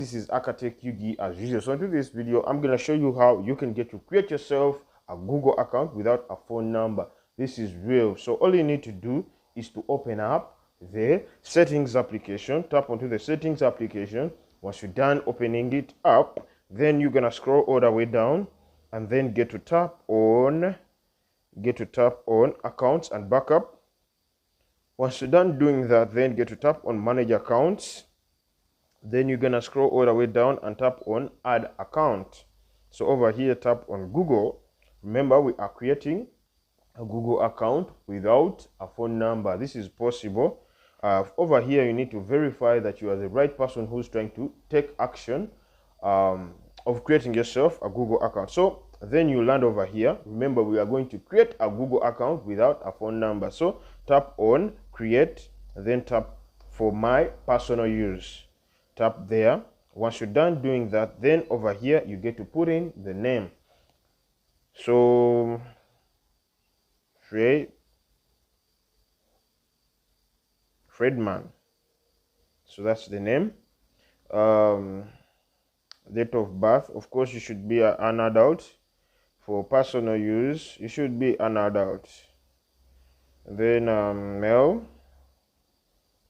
This is Akatech Yugi as usual. So in this video, I'm going to show you how you can get to create yourself a Google account without a phone number. This is real. So all you need to do is to open up the settings application, tap onto the settings application. Once you're done opening it up, then you're going to scroll all the way down and then get to tap on accounts and backup. Once you're done doing that, then get to tap on manage accounts. Then you're gonna scroll all the way down and tap on add account. So over here, tap on Google. Remember, we are creating a Google account without a phone number. This is possible. Over here, you need to verify that you are the right person who's trying to take action of creating yourself a Google account. So then you land over here. Remember, we are going to create a Google account without a phone number. So tap on create, then tap for my personal use. Tap there. Once you're done doing that, then over here you get to put in the name. So Fredman. So that's the name. Date of birth, of course, you should be an adult. For personal use, you should be an adult. Then male.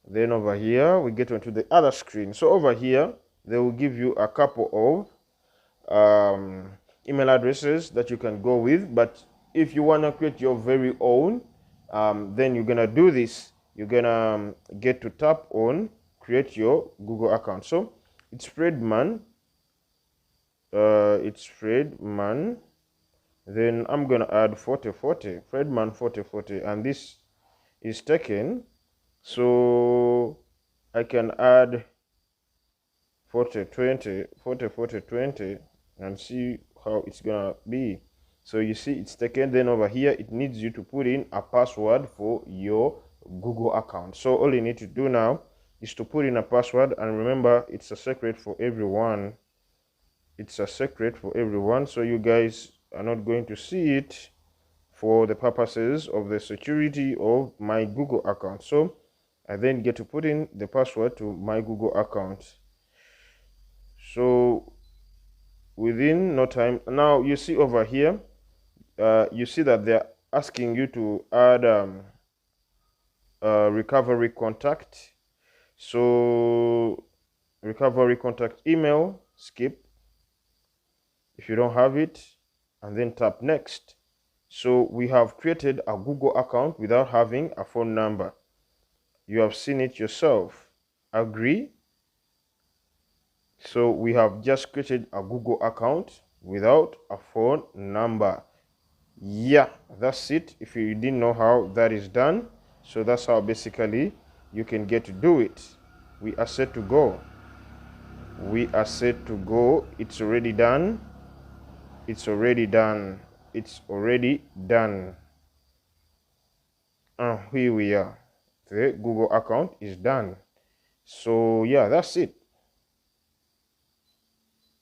Then over here we get onto the other screen. So over here they will give you a couple of email addresses that you can go with, but if you want to create your very own, then you're gonna do this. You're gonna get to tap on create your Google account. So it's Fredman. It's Fredman. Then I'm gonna add 4040, Fredman 4040, and this is taken. So I can add 4020 and see how it's gonna be. So you see it's taken. Then over here it needs you to put in a password for your Google account. So all you need to do now is to put in a password, and remember, it's a secret for everyone. It's a secret for everyone, so you guys are not going to see it for the purposes of the security of my Google account. So I then get to put in the password to my Google account. So within no time, now you see over here, you see that they're asking you to add recovery contact. So recovery contact email, skip if you don't have it, and then tap next. So we have created a Google account without having a phone number. You have seen it yourself. Agree? So we have just created a Google account without a phone number. Yeah, that's it. If you didn't know how that is done, so that's how basically you can get to do it. We are set to go. We are set to go. It's already done. It's already done. It's already done. And here we are. The Google account is done. So yeah, that's it.